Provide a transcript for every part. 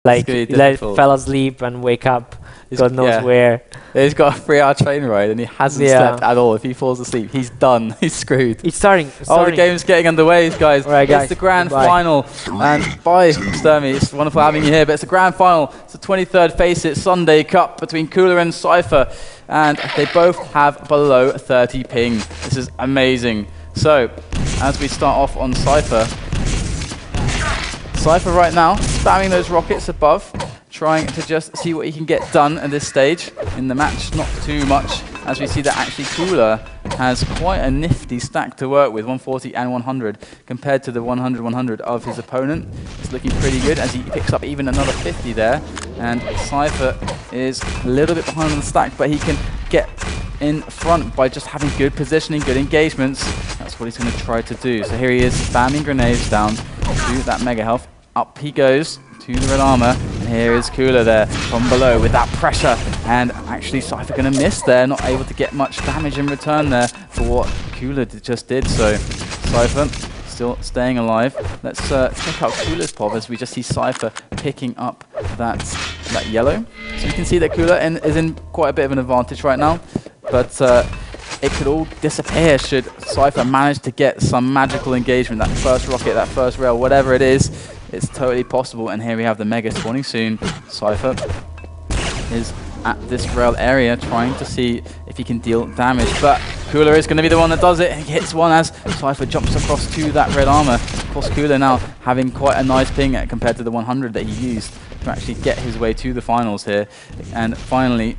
Like, fell asleep and wake up, God knows where. He's got a 3-hour train ride and he hasn't slept at all. If he falls asleep, he's done. He's screwed. It's starting. Oh, the game's getting underway, guys. All right, guys. It's the grand final. And bye, Sturmy. It's wonderful having you here. But it's the grand final. It's the 23rd Face It Sunday Cup between Cooler and Cypher. And they both have below 30 ping. This is amazing. So, as we start off on Cypher. Cypher right now, spamming those rockets above. Trying to just see what he can get done at this stage in the match. Not too much, as we see that actually Cooler has quite a nifty stack to work with, 140 and 100, compared to the 100-100 of his opponent. It's looking pretty good as he picks up even another 50 there. And Cypher is a little bit behind on the stack, but he can get in front by just having good positioning, good engagements. That's what he's going to try to do. So here he is, spamming grenades down to that mega health. Up he goes to the red armor, and here is Cooler there from below with that pressure, and actually Cypher going to miss there, not able to get much damage in return there for what Cooler just did. So Cypher still staying alive. Let's check out Cooler's pop as we just see Cypher picking up that yellow. So you can see that Cooler is in quite a bit of an advantage right now, but it could all disappear should Cypher manage to get some magical engagement, that first rocket, that first rail, whatever it is. It's totally possible, and here we have the Mega spawning soon. Cypher is at this rail area trying to see if he can deal damage, but Cooler is going to be the one that does it. He hits one as Cypher jumps across to that red armor. Of course, Cooler now having quite a nice ping compared to the 100 that he used to actually get his way to the finals here. And finally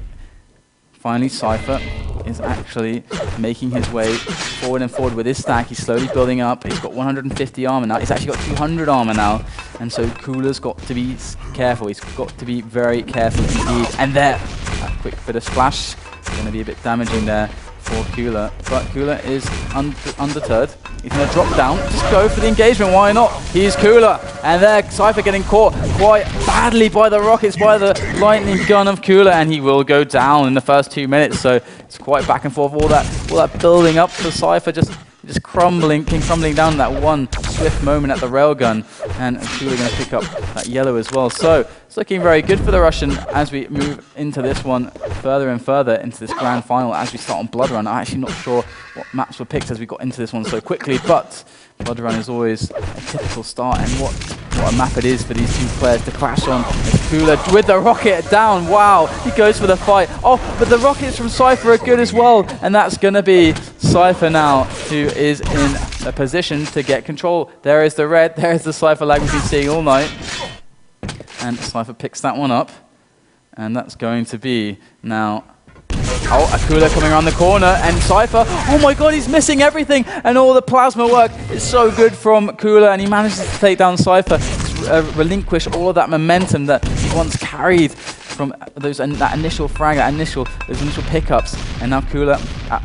Cypher is actually making his way forward and forward with his stack. He's slowly building up. He's got 150 armor now. He's actually got 200 armor now. And so Cooler's got to be careful. He's got to be very careful indeed. And there, a quick bit of splash. Going to be a bit damaging there for Cooler. But Cooler is undeterred. He's going to drop down. Just go for the engagement. Why not? He's Cooler. And there, Cypher getting caught quite badly by the rockets, by the lightning gun of Cooler. And he will go down in the first 2 minutes. So it's quite back and forth. All that building up for Cypher just crumbling down that one swift moment at the railgun. And Cooler going to pick up that yellow as well. So it's looking very good for the Russian as we move into this one further and further into this grand final as we start on Blood Run. I'm actually not sure what maps were picked as we got into this one so quickly, but Blood Run is always a typical start, and what a map it is for these two players to clash on. It's Cooler with the rocket down. Wow, he goes for the fight. Oh, but the rockets from Cypher are good as well, and that's going to be Cypher now, who is in a position to get control. There is the red, there is the Cypher lag we've been seeing all night. And Cypher picks that one up, and that's going to be now. Oh, a Cooler coming around the corner, and Cypher, oh my god, he's missing everything, and all the plasma work is so good from Cooler, and he manages to take down Cypher, relinquish all of that momentum that he once carried from that initial frag, those initial pickups, and now Cooler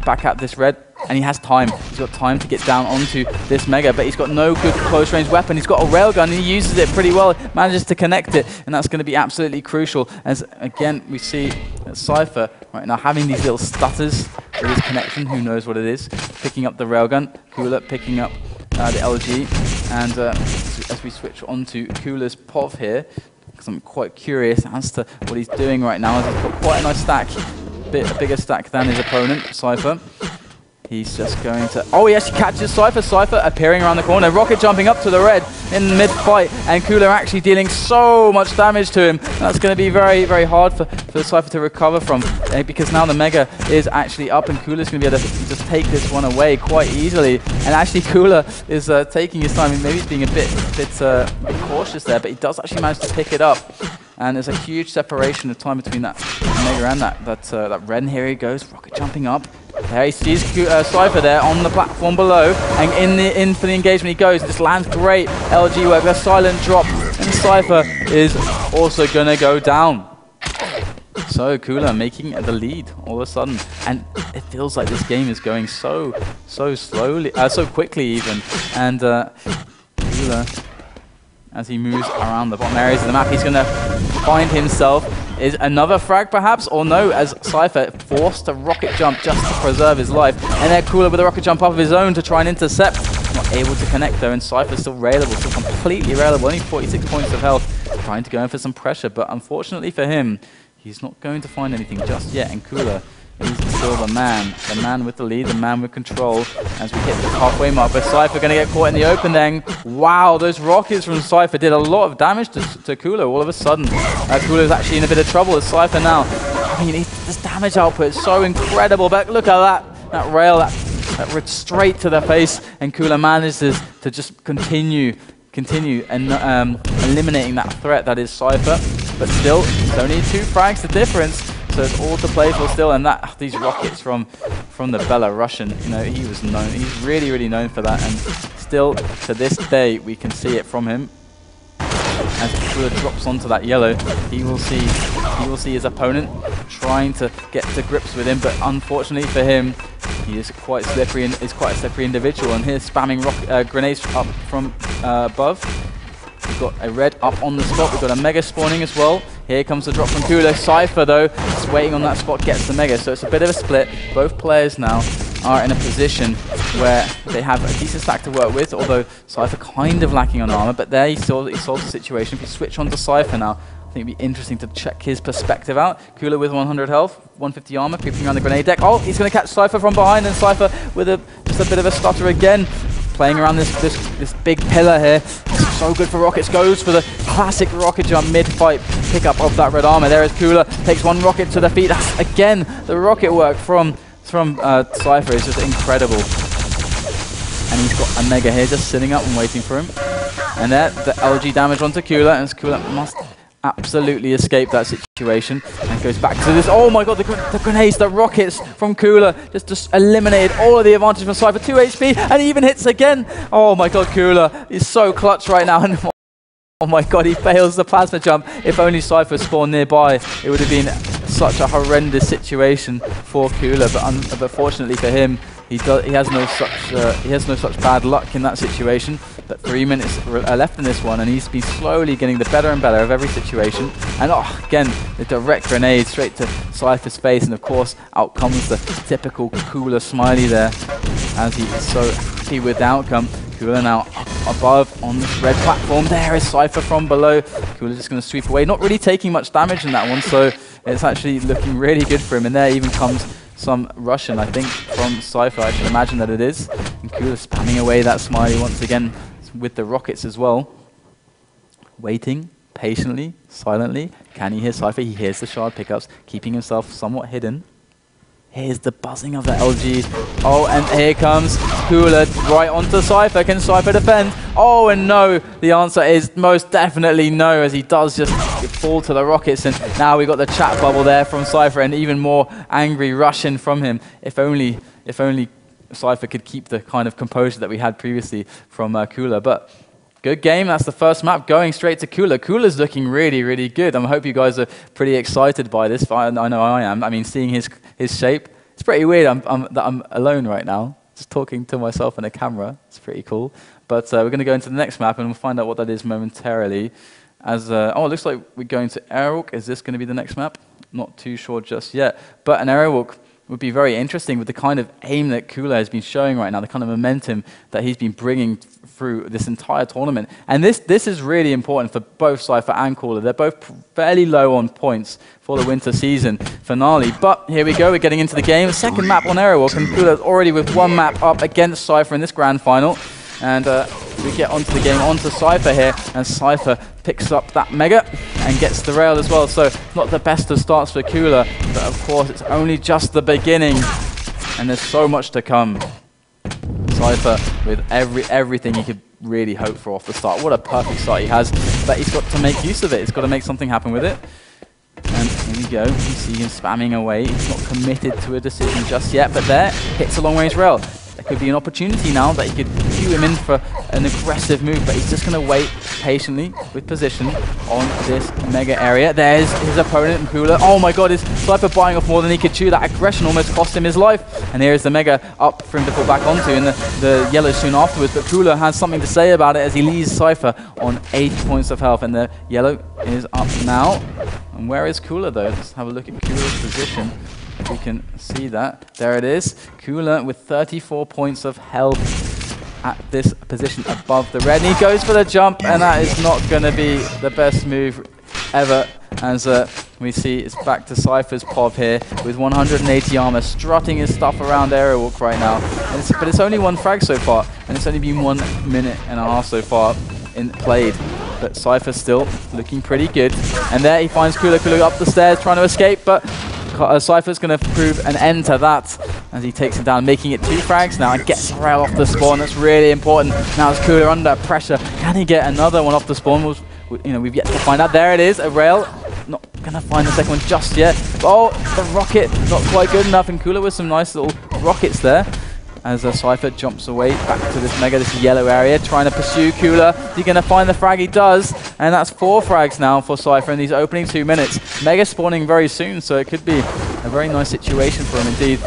back at this red, and he has time. He's got time to get down onto this Mega, but he's got no good close-range weapon. He's got a railgun, and he uses it pretty well, manages to connect it, and that's going to be absolutely crucial, as again, we see Cypher right now having these little stutters with his connection, who knows what it is, picking up the railgun, Cooler picking up the LG, and as we switch on to Cooler's POV here, because I'm quite curious as to what he's doing right now, as he's got quite a nice stack, a bigger stack than his opponent, Cypher. He's just going to... Oh, he actually catches Cypher. Cypher appearing around the corner. Rocket jumping up to the red in mid-fight. And Cooler actually dealing so much damage to him. That's going to be very, very hard for Cypher to recover from. Because now the Mega is actually up. And Cooler's going to be able to just take this one away quite easily. And actually Cooler is taking his time. Maybe he's being a bit cautious there. But he does actually manage to pick it up. And there's a huge separation of time between that Mega and that red. And here he goes. Rocket jumping up. There he sees Cypher there on the platform below, and in for the engagement he goes. Just lands great LG work, a silent drop, and Cypher is also going to go down. So Cooler making the lead all of a sudden, and it feels like this game is going so slowly, so quickly even. And Cooler, as he moves around the bottom areas of the map, he's going to find himself. Is another frag perhaps, or no, as Cypher forced to rocket jump just to preserve his life, and then Cooler with a rocket jump up of his own to try and intercept. Not able to connect though, and Cypher's still railable, still completely railable, only 46 points of health. trying to go in for some pressure, but unfortunately for him, he's not going to find anything just yet, and Cooler is still the man with the lead, the man with control as we hit the halfway mark. But Cypher going to get caught in the open then. Wow, those rockets from Cypher did a lot of damage to Cooler all of a sudden. Cooler's actually in a bit of trouble as Cypher now. I mean, this damage output is so incredible, but look at that rail, that ripped straight to the face, and Cooler manages to just continue and eliminating that threat that is Cypher. But still, it's only 2 frags the difference. So it's all to play for still, and these rockets from the Belarusian, you know, he was known. He's really known for that, and still to this day we can see it from him. As Cooler drops onto that yellow, he will see his opponent trying to get to grips with him, but unfortunately for him, he is quite slippery and is quite a slippery individual. And here's spamming grenades up from above. We've got a red up on the spot. We've got a mega spawning as well. Here comes the drop from Cooler. Cypher, though, is waiting on that spot, gets the mega. So it's a bit of a split. Both players now are in a position where they have a decent stack to work with, although Cypher kind of lacking on armor. But there he solved the situation. If you switch on to Cypher now, I think it'd be interesting to check his perspective out. Cooler with 100 health, 150 armor, creeping around the grenade deck. Oh, he's going to catch Cypher from behind, and Cypher with just a bit of a stutter again. Playing around this big pillar here. So good for Rockets. Goes for the classic rocket jump mid-fight pickup of that red armor. There is Cooler. Takes 1 rocket to the feet. Again, the rocket work from Cypher is just incredible. And he's got a mega here just sitting up and waiting for him. And there, the LG damage onto Cooler, and Cooler must absolutely escape that situation and goes back to this. Oh my god, the grenades, the rockets from Cooler just eliminated all of the advantage from Cypher. 2 HP, and he even hits again. Oh my god, Cooler is so clutch right now. And oh my god, he fails the plasma jump. If only Cypher spawned nearby, it would have been such a horrendous situation for Cooler. But fortunately for him, he has no such bad luck in that situation. But 3 minutes left in this one, and he's been slowly getting the better and better of every situation. And again, the direct grenade straight to Cypher's face, and of course, out comes the typical Cooler smiley there, as he is so happy with the outcome. Cooler now up above on this red platform. There is Cypher from below. Cooler just going to sweep away, not really taking much damage in that one, so it's actually looking really good for him. And there even comes some Russian, I think, from Cypher. I should imagine that it is. And Cooler spamming away that smiley once again with the rockets as well. Waiting patiently, silently. Can he hear Cypher? He hears the shard pickups, keeping himself somewhat hidden. Here's the buzzing of the LG. Oh, and here comes Cooler right onto Cypher. Can Cypher defend? Oh, and no. The answer is most definitely no, as he does just fall to the rockets. And now we've got the chat bubble there from Cypher, and even more angry Russian from him. If only Cypher could keep the kind of composure that we had previously from Cooler. But good game. That's the first map going straight to Cooler. Cooler's looking really good. I hope you guys are pretty excited by this. I know I am. I mean, seeing his shape, it's pretty weird. I'm alone right now, just talking to myself in a camera. It's pretty cool. But we're going to go into the next map, and we'll find out what that is momentarily. As it looks like we're going to Airwalk. Is this going to be the next map? Not too sure just yet. But an Airwalk would be very interesting with the kind of aim that Cooler has been showing right now, the kind of momentum that he's been bringing through this entire tournament. And this is really important for both Cypher and Cooler. They're both fairly low on points for the winter season finale. But here we go, we're getting into the game. Second map on Airwalk, and Cooler's already with 1 map up against Cypher in this grand final. And we get onto the game, onto Cypher here, and Cypher picks up that mega and gets the rail as well. So not the best of starts for Cooler, but of course it's only just the beginning, and there's so much to come. Cypher with everything he could really hope for off the start. What a perfect start he has, but he's got to make use of it. He's got to make something happen with it. And here we go, you see him spamming away. He's not committed to a decision just yet, but there, hits a long-range rail. There could be an opportunity now that he could cue him in for an aggressive move, but he's just going to wait patiently with position on this mega area. There's his opponent, Cooler. Oh my god, is Cypher buying off more than he could chew? That aggression almost cost him his life. And here is the mega up for him to fall back onto, and the yellow soon afterwards. But Cooler has something to say about it as he leaves Cypher on 80 points of health, and the yellow is up now. And where is Cooler though? Let's have a look at Cooler's position. We can see that. There it is. Cooler with 34 points of health. at this position above the red. And he goes for the jump, and that is not going to be the best move ever, as we see it's back to Cypher's Pov here with 180 armor, strutting his stuff around Aerowalk right now. But it's only one frag so far, and it's only been 1 minute and a half so far played. But Cypher still looking pretty good. And there he finds Cooler. Cooler up the stairs trying to escape, but Cypher's going to prove an end to that as he takes him down, making it 2 frags now and gets a rail off the spawn. That's really important. Now it's Cooler under pressure. Can he get another one off the spawn? We've yet to find out. There it is, a rail. Not going to find the second one just yet. Oh, the rocket, not quite good enough. And Cooler with some nice little rockets there. As Cypher jumps away back to this Mega, this yellow area, trying to pursue Cooler. Is he going to find the frag? He does. And that's 4 frags now for Cypher in these opening 2 minutes. Mega spawning very soon, so it could be a very nice situation for him indeed.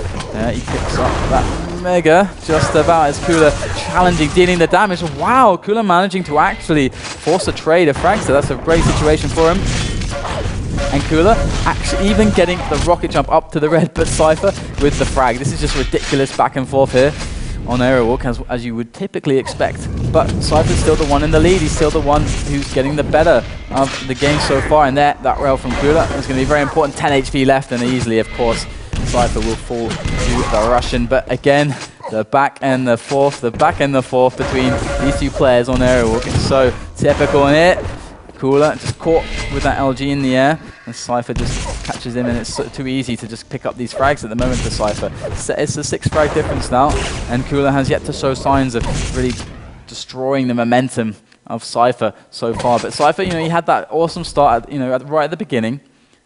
He picks up that Mega just about as Cooler challenging, dealing the damage. Wow, Cooler managing to actually force a trade of frags, so that's a great situation for him. And Cooler actually even getting the rocket jump up to the red, but Cypher with the frag. This is just ridiculous back and forth here on Aerowalk, as you would typically expect. But Cypher's still the one in the lead. He's still the one who's getting the better of the game so far. And there, that rail from Cooler is going to be very important. 10 HP left, and easily, of course, Cypher will fall to the Russian. But again, the back and the forth between these 2 players on Aerowalk is so typical in it. Cooler just caught with that LG in the air, and Cypher just catches him, and it's too easy to just pick up these frags at the moment for Cypher. It's a 6 frag difference now, and Cooler has yet to show signs of really destroying the momentum of Cypher so far. But Cypher, he had that awesome start, right at the beginning.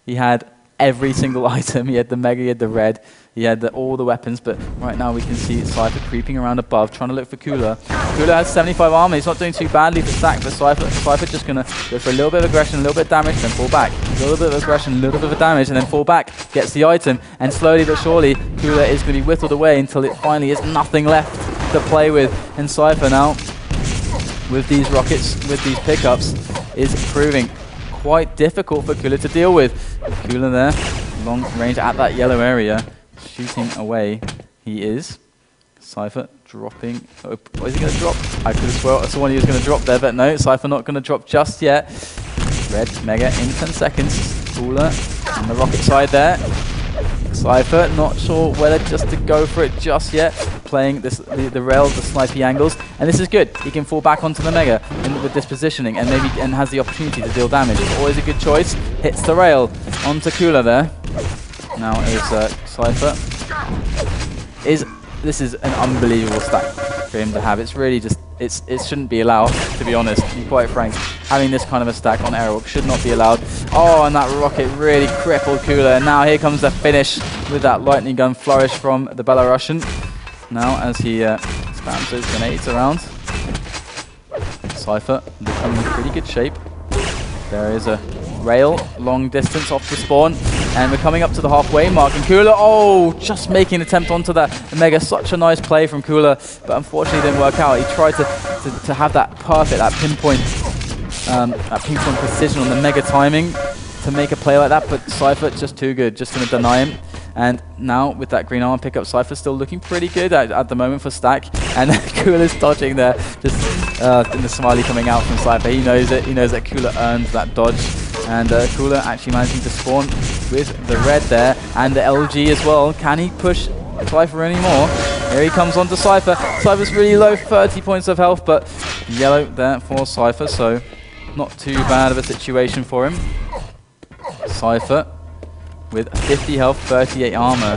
He had every single item. He had the Mega, he had the red, he had all the weapons, but right now we can see Cypher creeping around above, trying to look for Cooler. Cooler has 75 armor. He's not doing too badly for stack, but Cypher just going to go for a little bit of aggression, a little bit of damage, then fall back. A little bit of aggression, a little bit of damage, and then fall back. Gets the item, and slowly but surely, Cooler is going to be whittled away until it finally is nothing left to play with. And Cypher now, with these rockets, with these pickups, is proving quite difficult for Cooler to deal with. Cooler there, long range at that yellow area, shooting away. He is. Cypher dropping. Oh, is he going to drop? I could have sworn he was going to drop there, but no, Cypher not going to drop just yet. Red Mega in 10 seconds. Cooler on the rocket side there. Cypher not sure whether just to go for it just yet. Playing the rail, the snipey angles, and this is good. He can fall back onto the Mega with this positioning, and has the opportunity to deal damage. It's always a good choice. Hits the rail onto Cooler there. Now is Cypher. This is an unbelievable stack for him to have. It's really just it shouldn't be allowed, to be honest. To be quite frank, having this kind of a stack on Aerowalk should not be allowed. Oh, and that rocket really crippled Cooler. And now here comes the finish with that lightning gun flourish from the Belarusian. Now as he spams those grenades around, Cypher looking in pretty good shape. There is a rail long distance off the spawn, and we're coming up to the halfway mark, and Cooler, oh, just making an attempt onto that Mega. Such a nice play from Cooler, but unfortunately didn't work out. He tried to have that perfect, that pinpoint precision on the Mega timing to make a play like that, but Cypher just too good, just going to deny him. And now with that green armor pickup, Cypher still looking pretty good at the moment for stack. And Cooler's dodging there, just in the smiley coming out from Cypher. He knows it. He knows that Cooler earns that dodge. And Cooler actually managing to spawn with the red there and the LG as well. Can he push Cypher anymore? Here he comes onto Cypher. Cypher's really low, 30 points of health, but yellow there for Cypher, so not too bad of a situation for him. Cypher with 50 health, 38 armor,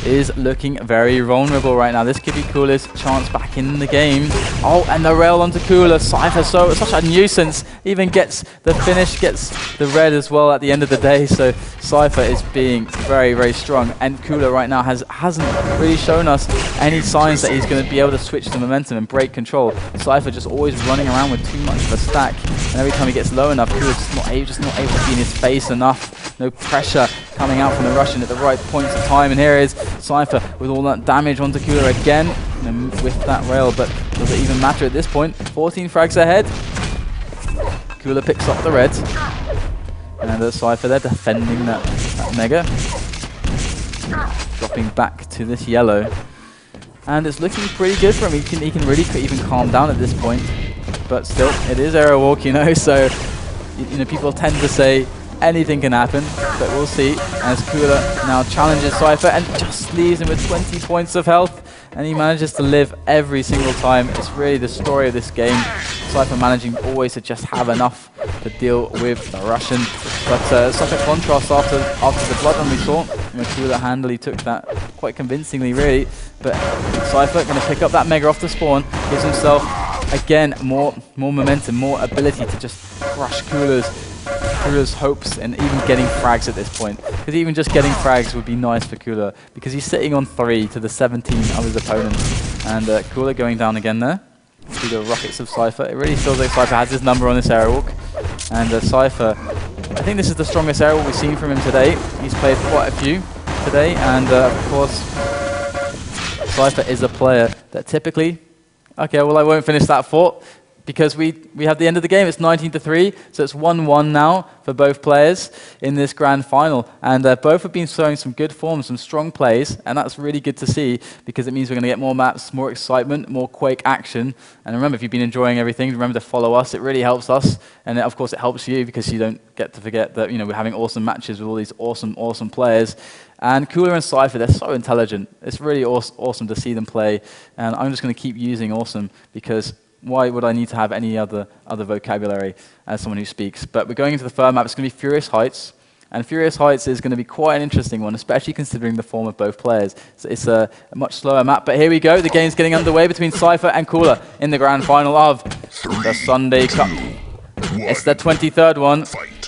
is looking very vulnerable right now. This could be Cooler's chance back in the game. Oh, and the rail onto Cooler. Cypher, such a nuisance. Even gets the finish, gets the red as well at the end of the day. So Cypher is being very, very strong. And Cooler right now hasn't really shown us any signs that he's going to be able to switch the momentum and break control. Cypher just always running around with too much of a stack. And every time he gets low enough, Cooler's just not able to be in his face enough. No pressure coming out from the Russian at the right points of time. And here is Cypher with all that damage onto Cooler again, and with that rail, but does it even matter at this point? 14 frags ahead. Cooler picks up the red, and Cypher there defending that Mega, dropping back to this yellow. and it's looking pretty good for him. He can really even calm down at this point, but still, it is Aerowalk, you know, so you know, people tend to say anything can happen, but we'll see as Cooler now challenges Cypher and just leaves him with 20 points of health, and he manages to live every single time. It's really the story of this game. Cypher managing always to just have enough to deal with the Russian, but such a contrast after the blood run we saw. Cooler handily took that quite convincingly, really, but Cypher going to pick up that Mega off the spawn, gives himself again more momentum, more ability to just crush Cooler's hopes and even getting frags at this point. Because even just getting frags would be nice for Cooler, because he's sitting on 3 to the 17 of his opponents. And Cooler going down again there to the rockets of Cypher. It really feels like Cypher has his number on this Aerowalk. And Cypher, I think this is the strongest Aerowalk we've seen from him today. He's played quite a few today, and of course, Cypher is a player that typically... Okay, well I won't finish that thought, because we have the end of the game. It's 19-3, so it's 1-1 now for both players in this grand final. And both have been showing some good form, some strong plays, and that's really good to see, because it means we're going to get more maps, more excitement, more Quake action. And remember, if you've been enjoying everything, remember to follow us. It really helps us, and of course it helps you, because you don't get to forget that, you know, we're having awesome matches with all these awesome players. And Cooler and Cypher, they're so intelligent. It's really awesome to see them play, and I'm just going to keep using awesome, because why would I need to have any other vocabulary as someone who speaks? But we're going into the third map. It's going to be Furious Heights. And Furious Heights is going to be quite an interesting one, especially considering the form of both players. So it's a much slower map. But here we go. The game's getting underway between Cypher and Cooler in the grand final of the Sunday Cup. It's the 23rd one.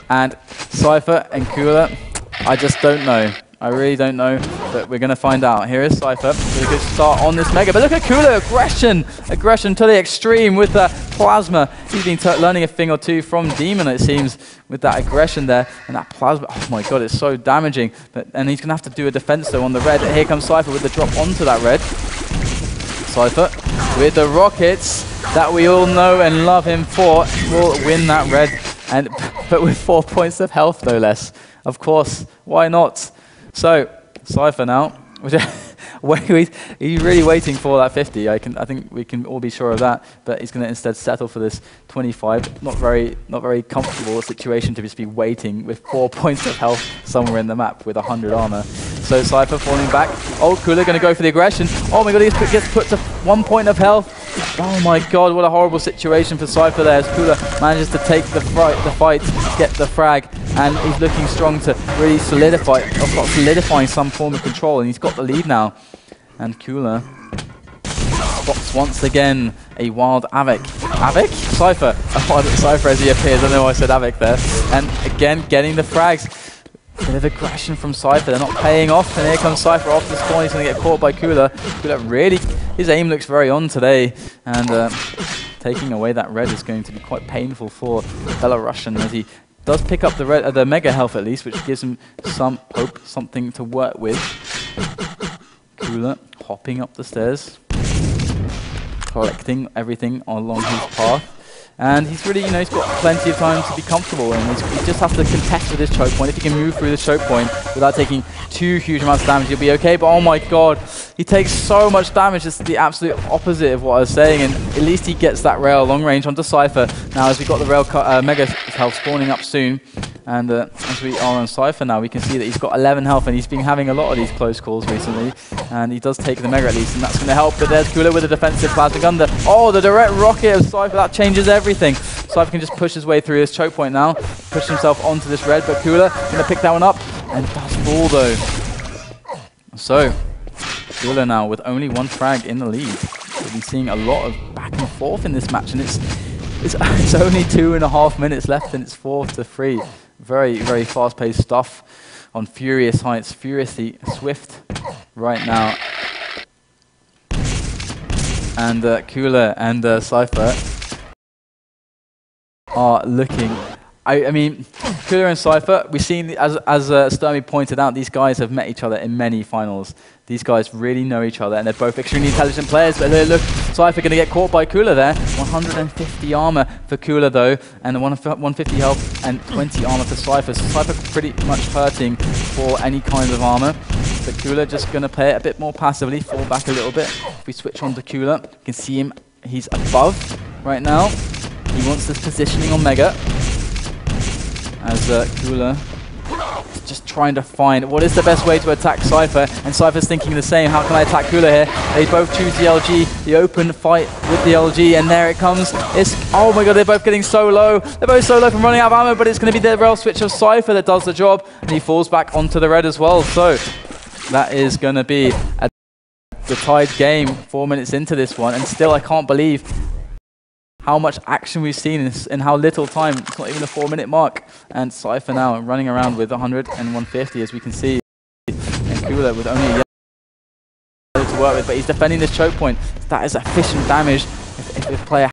And Cypher and Cooler, I just don't know. I really don't know, but we're going to find out. Here is Cypher with a good start on this Mega. But look at Cooler, aggression to the extreme with the Plasma. He's been learning a thing or two from Demon, it seems, with that aggression there. And that Plasma, oh my god, it's so damaging. And he's going to have to do a defense, though, on the red. Here comes Cypher with the drop onto that red. Cypher with the rockets that we all know and love him for will win that red. But with 4 points of health, no less. Of course, why not? So, Cypher now, he's really waiting for that 50. I think we can all be sure of that. But he's going to instead settle for this 25. Not very comfortable situation to just be waiting with 4 points of health somewhere in the map with 100 armor. So Cypher falling back. Oh, Cooler going to go for the aggression. Oh my god, he gets put to 1 point of health. Oh my god, what a horrible situation for Cypher there, as Cooler manages to take the fight, get the frag, and he's looking strong to really solidifying some form of control, and he's got the lead now. And Cooler spots once again a wild Avik. Avik? Cypher. Cypher as he appears. I don't know why I said Avik there. And again, getting the frags. Bit of aggression from Cypher. They're not paying off, and here comes Cypher off the spawn. He's going to get caught by Cooler. Cooler really, his aim looks very on today, and taking away that red is going to be quite painful for Belarusian, as he does pick up the Mega health at least, which gives him some hope, something to work with. Cooler hopping up the stairs, collecting everything along his path. And he's really, you know, he's got plenty of time to be comfortable, and he just has to contest with his choke point. If he can move through the choke point without taking too huge amounts of damage, he'll be okay. But oh my god, he takes so much damage. It's the absolute opposite of what I was saying, and at least he gets that rail long range onto Cypher. Now, as we've got the rail Mega health spawning up soon, and as we are on Cypher now, we can see that he's got 11 health, and he's been having a lot of these close calls recently. And he does take the Mega at least, and that's going to help. But there's Cooler with a defensive plasma gun there. Oh, the direct rocket of Cypher, that changes everything. Cypher can just push his way through his choke point now, push himself onto this red, but Cooler going to pick that one up, and does fall though. So, Cooler now with only 1 frag in the lead. We've been seeing a lot of back and forth in this match, and it's only 2.5 minutes left, and it's 4-3. Very fast-paced stuff on Furious Heights. Furiously swift right now. And Cooler and Cypher are looking... I mean, Cooler and Cypher, we've seen, as Sturmy pointed out, these guys have met each other in many finals. These guys really know each other, and they're both extremely intelligent players. But look, Cypher going to get caught by Cooler there. 150 armor for Cooler though, and 150 health and 20 armor for Cypher. So Cypher pretty much hurting for any kind of armor. but Cooler just going to play it a bit more passively, fall back a little bit. If we switch on to Cooler, you can see him, he's above right now. He wants this positioning on Mega. As Cooler is just trying to find what is the best way to attack Cypher, and Cypher's thinking the same. How can I attack Cooler here? They both choose the LG, the open fight with the LG, and there it comes. It's, oh my god, they're both getting so low. They're both so low from running out of ammo, but it's going to be the rail switch of Cypher that does the job, and he falls back onto the red as well. So that is going to be the tied game 4 minutes into this one, and still I can't believe how much action we've seen in how little time. It's not even a 4-minute mark. And Cypher now running around with 100 and 150, as we can see. And Cooler with only a yellow to work with, but he's defending this choke point. That is efficient damage. If the player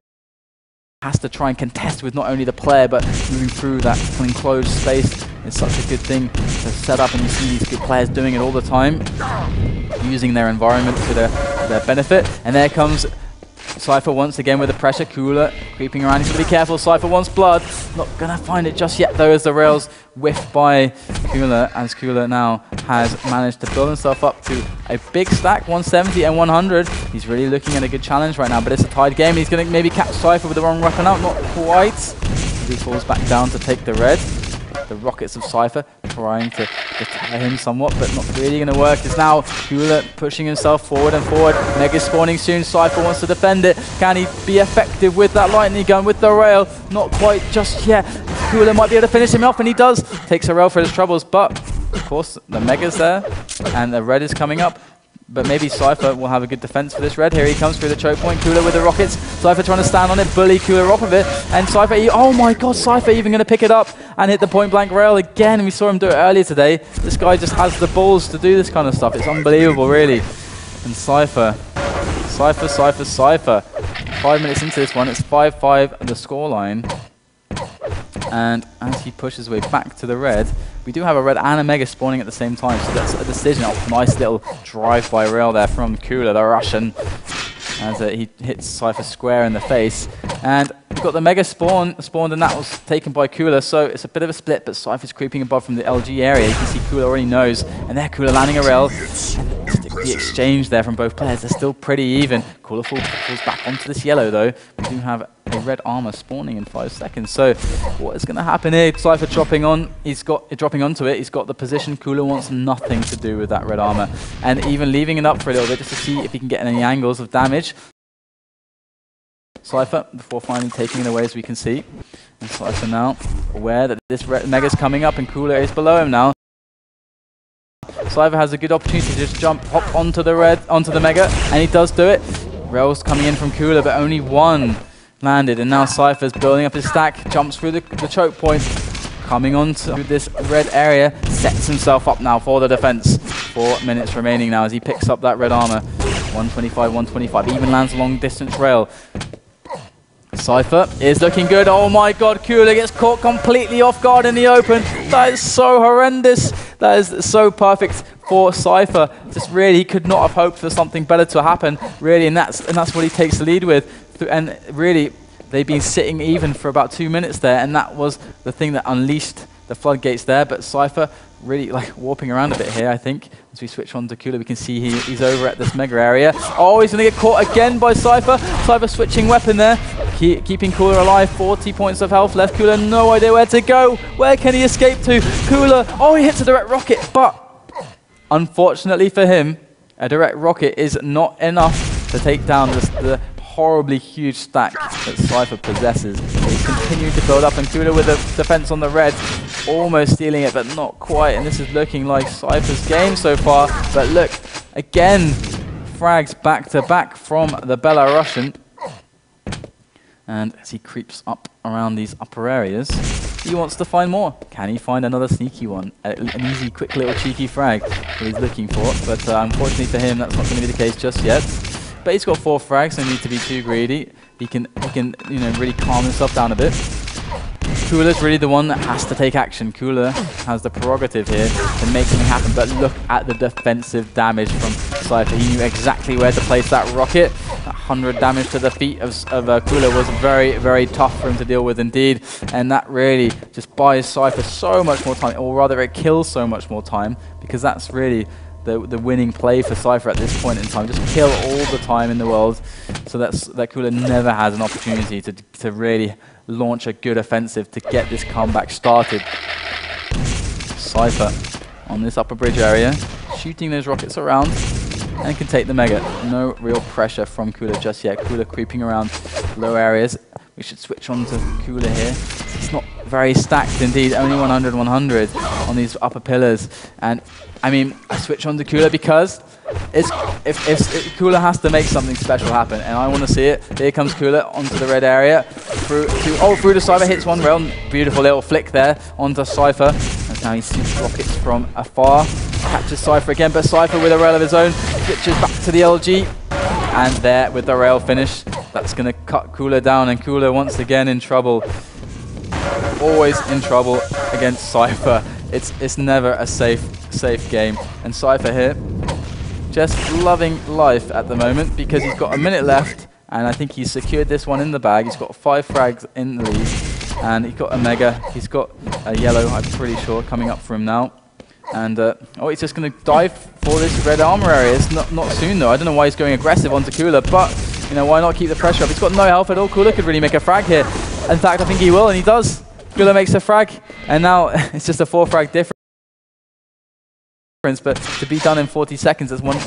has to try and contest with not only the player, but moving through that enclosed space is such a good thing to set up, and you see these good players doing it all the time, using their environment to their benefit. And there comes Cypher once again with the pressure. Cooler creeping around. He's got to be careful. Cypher wants blood. Not going to find it just yet, though, as the rails whiffed by Cooler, as Cooler now has managed to build himself up to a big stack, 170 and 100. He's really looking at a good challenge right now, but it's a tied game. He's going to maybe catch Cypher with the wrong weapon out. Not quite. He falls back down to take the red. The rockets of Cypher trying to deter him somewhat, but not really going to work. It's now Cooler pushing himself forward and forward. Mega spawning soon. Cypher wants to defend it. Can he be effective with that lightning gun, with the rail? Not quite just yet. Cooler might be able to finish him off, and he does. Takes a rail for his troubles, but of course the Mega's there, and the red is coming up. But maybe Cypher will have a good defense for this red. Here he comes through the choke point. Cooler with the rockets. Cypher trying to stand on it, bully Cooler off of it. And Cypher, oh my god, Cypher even going to pick it up and hit the point blank rail again. We saw him do it earlier today. This guy just has the balls to do this kind of stuff. It's unbelievable, really. And Cypher. 5 minutes into this one, it's 5-5 the scoreline. And as he pushes his way back to the red, we do have a red and a Mega spawning at the same time, so that's a decision. Oh, nice little drive-by rail there from Cooler, the Russian, as he hits Cypher square in the face. And we've got the Mega spawned, and that was taken by Cooler, so it's a bit of a split, but Cypher's creeping above from the LG area. You can see Cooler already knows, and there Cooler landing a rail. And the exchange there from both players, they're still pretty even. Cooler falls back onto this yellow, though. We do have a red armor spawning in 5 seconds. So what is going to happen here? Cypher dropping onto it. He's got the position. Cooler wants nothing to do with that red armor, and even leaving it up for a little bit just to see if he can get any angles of damage. Cypher, before finally taking it away, as we can see. And Cypher now aware that this red Mega's coming up, and Cooler is below him now. Cypher has a good opportunity to just hop onto the Mega, and he does do it. Rails coming in from Cooler, but only one landed, and now Cypher's building up his stack, jumps through the choke point, coming onto this red area, sets himself up now for the defense. 4 minutes remaining now as he picks up that red armor. 125, 125, even lands a long distance rail. Cypher is looking good. Oh my god, Cooler gets caught completely off guard in the open. That is so horrendous. That is so perfect for Cypher. Just really, he could not have hoped for something better to happen, really, and that's what he takes the lead with. And really, they've been sitting even for about 2 minutes there, and that was the thing that unleashed the floodgates there. But Cypher really warping around a bit here, I think. As we switch on to Cooler, we can see he's over at this Mega area. Oh, he's going to get caught again by Cypher. Cypher switching weapon there, keeping Cooler alive. 40 points of health left. Cooler, no idea where to go. Where can he escape to? Cooler, oh, he hits a direct rocket, but unfortunately for him, a direct rocket is not enough to take down the horribly huge stack that Cypher possesses. He's continuing to build up, and Cooler with a defense on the red, almost stealing it, but not quite. And this is looking like Cypher's game so far. But look, again, frags back to back from the Belarusian. And as he creeps up around these upper areas, he wants to find more. Can he find another sneaky one? An easy, quick little cheeky frag that he's looking for. But unfortunately for him, that's not going to be the case just yet. But he's got 4 frags, so no need to be too greedy. He can really calm himself down a bit. Cooler's really the one that has to take action. Cooler has the prerogative here to make something happen, but look at the defensive damage from Cypher. He knew exactly where to place that rocket. That 100 damage to the feet of Cooler was very, very tough for him to deal with indeed, and that really just buys Cypher so much more time, or rather it kills so much more time, because that's really the winning play for Cypher at this point in time. Just kill all the time in the world, so that Cooler never has an opportunity to really launch a good offensive to get this comeback started. Cypher on this upper bridge area, shooting those rockets around, and can take the Mega. No real pressure from Cooler just yet. Cooler creeping around low areas. We should switch on to Cooler here. It's not very stacked indeed, only 100 on these upper pillars. And I mean, I switch on to Cooler because if Cooler has to make something special happen, and I want to see it. Here comes Cooler onto the red area, through to Cypher, hits one rail, beautiful little flick there onto Cypher. And now he shoots rockets from afar, catches Cypher again, but Cypher with a rail of his own, switches back to the LG, and there with the rail finish, that's going to cut Cooler down, and Cooler once again in trouble. Always in trouble against Cypher. It's never a safe game, and Cypher here just loving life at the moment because he's got a minute left, and I think he's secured this one in the bag. He's got 5 frags in the lead, and he's got a Mega. He's got a yellow, I'm pretty sure, coming up for him now. And oh, he's just going to dive for this red armor area. It's not soon though. I don't know why he's going aggressive onto Cooler, but you know, why not keep the pressure up? He's got no health at all. Cooler could really make a frag here. In fact, I think he will, and he does. Cooler makes a frag, and now it's just a 4 frag difference. But to be done in 40 seconds, that's one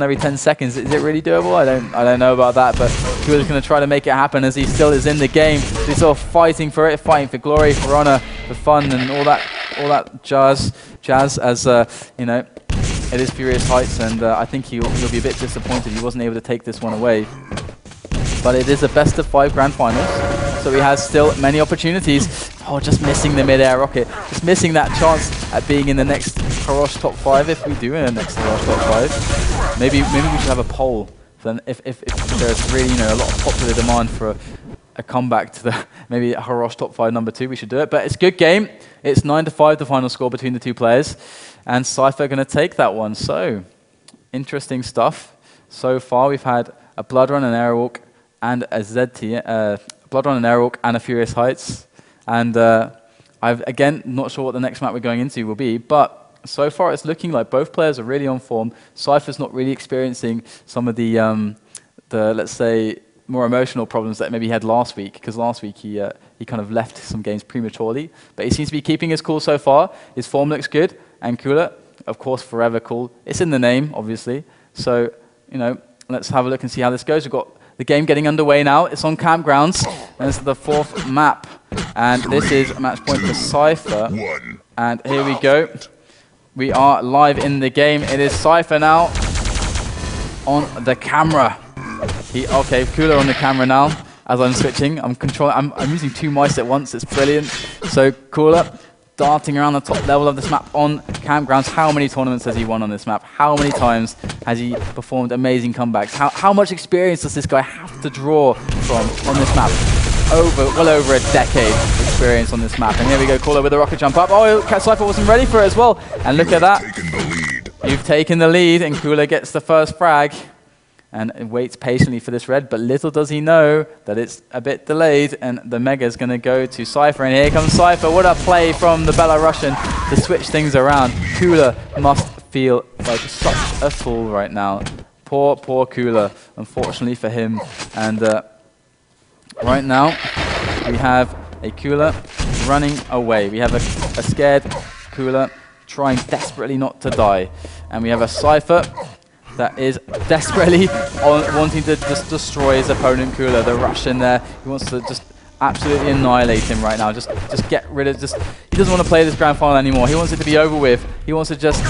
every 10 seconds. Is it really doable? I don't know about that, but Cooler's going to try to make it happen as he still is in the game. He's sort of fighting for it, fighting for glory, for honor, for fun, and all that jazz. As you know, it is Furious Heights, and I think he'll be a bit disappointed he wasn't able to take this one away. But it is a best of 5 grand finals, so he has still many opportunities. Oh, just missing the mid-air rocket, just missing that chance at being in the next Harosh top 5 if we do in the next Harosh top 5. Maybe we should have a poll. Then if there's really a lot of popular demand for a comeback to the maybe Harosh top 5 number 2, we should do it. But it's a good game. It's 9-5 the final score between the two players, and Cypher are going to take that one. So interesting stuff. So far we've had a Blood Run, an Airwalk, and a ZT, Blood Run, an Airwalk, and a Furious Heights. And I've again not sure what the next map we're going into will be, but so far it's looking like both players are really on form. Cypher's not really experiencing some of the let's say more emotional problems that maybe he had last week, because last week he kind of left some games prematurely, but he seems to be keeping his cool so far. His form looks good, and Cooler, of course, forever cool. It's in the name, obviously. So let's have a look and see how this goes. We've got the game getting underway now. It's on Campgrounds, and this is the 4th map. And this is a match point for Cypher. And here we go. We are live in the game. It is Cypher now on the camera. Okay, Cooler on the camera now as I'm switching. I'm using 2 mice at once. It's brilliant. So Cooler darting around the top level of this map on Campgrounds. How many tournaments has he won on this map? How many times has he performed amazing comebacks? How much experience does this guy have to draw from on this map? Well over a decade experience on this map. And here we go, Cooler with a rocket jump up. Oh, Cypher wasn't ready for it as well. And look at that. You've taken the lead, and Cooler gets the first frag and waits patiently for this red, but little does he know that it's a bit delayed, and the Mega is going to go to Cypher, and here comes Cypher. What a play from the Belarusian to switch things around. Cooler must feel like such a fool right now. Poor Cooler, unfortunately for him. And right now, we have a Cooler running away. We have a scared Cooler trying desperately not to die. And we have a Cypher that is desperately wanting to just destroy his opponent, Cooler, the Russian there. He wants to just absolutely annihilate him right now. Just get rid of, he doesn't want to play this grand final anymore. He wants it to be over with. He wants to just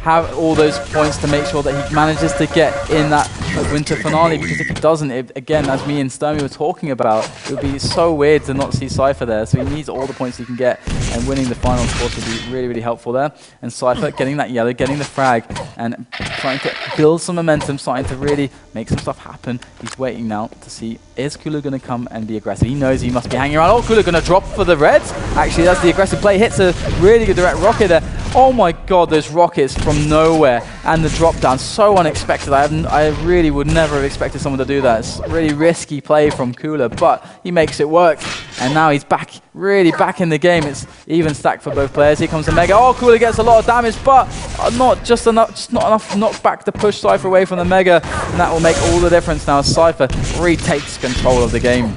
have all those points to make sure that he manages to get in that winter finale, because if he doesn't, again, as me and Sturmy were talking about, it would be so weird to not see Cypher there. So he needs all the points he can get, and winning the final, of course, would be really, really helpful there. And Cypher getting that yellow, getting the frag, and trying to build some momentum, starting to really make some stuff happen. He's waiting now to see, is Cooler going to come and be aggressive? He knows he must be hanging around. Oh, Cooler going to drop for the red. Actually, that's the aggressive play. Hits a really good direct rocket there. Oh my god, those rockets from nowhere and the drop down, so unexpected. I really would never have expected someone to do that. It's a really risky play from Cooler, but he makes it work. And now he's back, really back in the game. It's even stacked for both players. Here comes the Mega. Oh, Cooler gets a lot of damage, but not enough knockback to push Cypher away from the Mega. And that will make all the difference now. Cypher retakes control of the game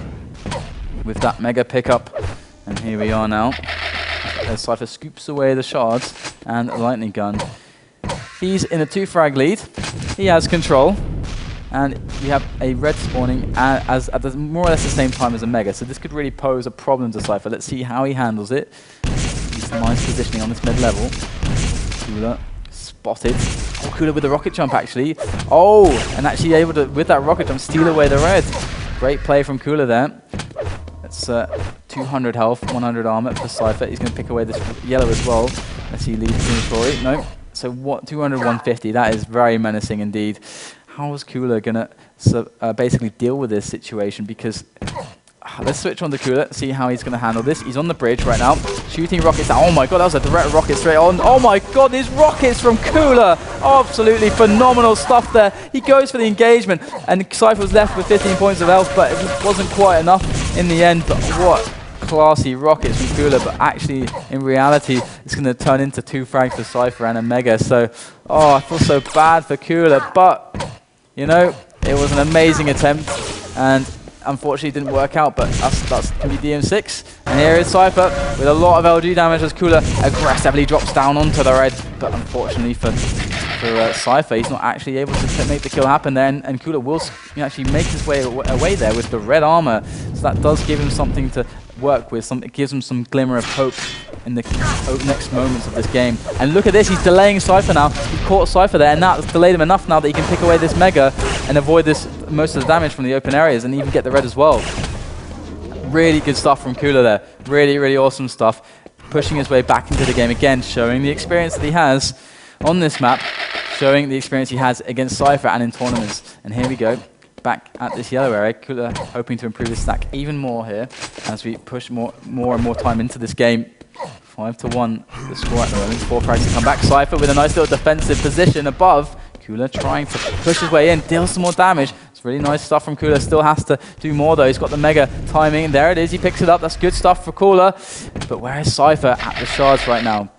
with that Mega pickup. And here we are now, as Cypher scoops away the shards and a lightning gun. He's in a 2-frag lead. He has control. And we have a red spawning at more or less the same time as a Mega. So this could really pose a problem to Cypher. Let's see how he handles it. He's nice positioning on this mid-level. Cooler spotted. Oh, Cooler with the rocket jump, actually. Oh, and actually able to, with that rocket jump, steal away the red. Great play from Cooler there. That's 200 health, 100 armor for Cypher. He's going to pick away this yellow as well. Let's see, lead Tory. No. So what? 200, 150. That is very menacing indeed. How is Cooler going to basically deal with this situation? Because let's switch on to Cooler, see how he's going to handle this. He's on the bridge right now, shooting rockets down. Oh my god, that was a direct rocket straight on. Oh my god, these rockets from Cooler. Absolutely phenomenal stuff there. He goes for the engagement, and Cypher was left with 15 points of health, but it just wasn't quite enough in the end. But what classy rockets from Cooler, but actually in reality it's going to turn into 2 frags for Cypher and a Mega. So, oh, I feel so bad for Cooler, but you know, it was an amazing attempt, and unfortunately it didn't work out, but that's can be DM6. And here is Cypher with a lot of LG damage as Cooler aggressively drops down onto the red, but unfortunately for Cypher, he's not actually able to make the kill happen there, and Cooler will actually make his way away there with the red armor, so that does give him something to work with. It gives him some glimmer of hope in the next moments of this game. And look at this, he's delaying Cypher now. He caught Cypher there, and that's delayed him enough now that he can pick away this Mega and avoid most of the damage from the open areas, and even get the red as well. Really good stuff from Cooler there. Really, really awesome stuff. Pushing his way back into the game again, showing the experience that he has on this map, showing the experience he has against Cypher and in tournaments. And here we go, back at this yellow area. Cooler hoping to improve his stack even more here as we push more and more time into this game. 5-1 the score at the moment. 4 frags to come back. Cypher with a nice little defensive position above. Cooler trying to push his way in, deal some more damage. It's really nice stuff from Cooler. Still has to do more though. He's got the Mega timing, and there it is. He picks it up. That's good stuff for Cooler. But where is Cypher at the shards right now?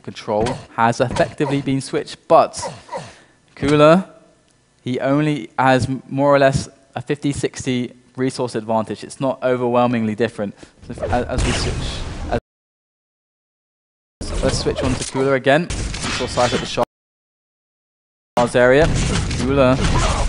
Control has effectively been switched, but Cooler, he only has more or less a 50-60 resource advantage. It's not overwhelmingly different. So as we switch, let's switch on to Cooler again. We saw Cypher at the shards area. Cooler,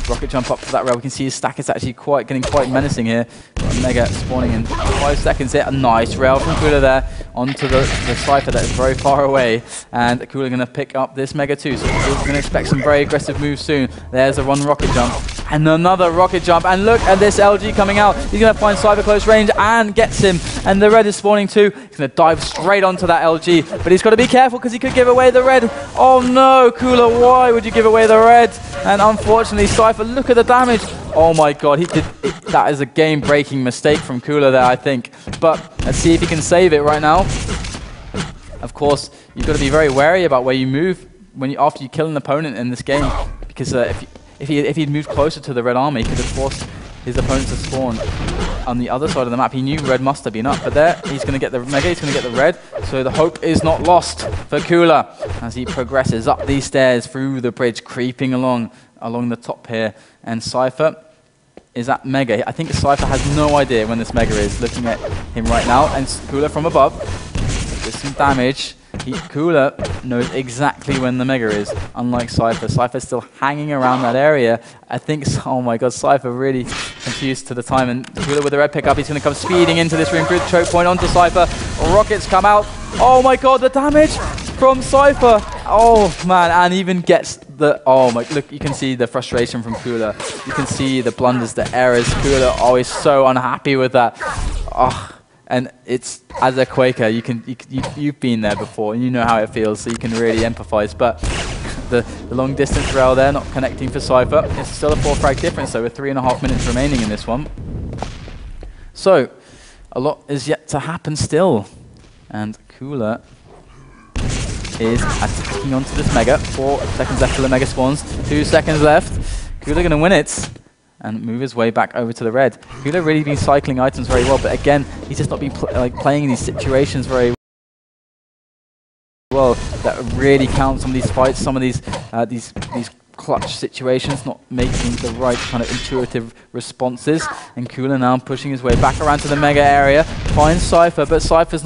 rocket jump up for that rail. We can see his stack is actually getting quite menacing here. Got a Mega spawning in 5 seconds here. A nice rail from Cooler there onto the Cypher that is very far away. And Cooler going to pick up this Mega too. So we're going to expect some very aggressive moves soon. There's a one rocket jump. And another rocket jump. And look at this LG coming out. He's going to find Cypher close range and gets him. And the red is spawning too. He's going to dive straight onto that LG. But he's got to be careful because he could give away the red. Oh no, Cooler, why would you give away the red? And unfortunately, Cypher, look at the damage. Oh my god, that is a game-breaking mistake from Cooler there, I think. But let's see if he can save it right now. Of course, you've got to be very wary about where you move after you kill an opponent in this game. Because if he'd moved closer to the red army, he could have forced his opponent to spawn on the other side of the map. He knew red must have been up, but there he's going to get the Mega, he's going to get the red, so the hope is not lost for Cooler as he progresses up these stairs through the bridge, creeping along the top here. And Cypher is at Mega. I think Cypher has no idea when this Mega is, looking at him right now, and Cooler from above with some damage. Cooler knows exactly when the Mega is, unlike Cypher. Cypher's still hanging around that area. I think, oh my god, Cypher really confused to the time, and Cooler with the red pickup, he's going to come speeding into this room through the choke point onto Cypher. Rockets come out. Oh my god, the damage from Cypher. Oh man, and even gets the, oh my, look, you can see the frustration from Cooler. You can see the blunders, the errors. Cooler always so unhappy with that. Oh. And it's, as a Quaker, you've been there before, and you know how it feels, so you can really empathize. But the long distance rail there, not connecting for Cypher. It's still a 4 frag difference, though, with 3.5 minutes remaining in this one. So, a lot is yet to happen still. And Cooler is attacking onto this Mega. 4 seconds left till the Mega spawns. 2 seconds left. Cooler going to win it and move his way back over to the red. Cooler really been cycling items very well, but again, he's just not been playing in these situations very well that really count some of these fights, some of these clutch situations, not making the right kind of intuitive responses. And Cooler now pushing his way back around to the Mega area, finds Cypher, but Cypher's not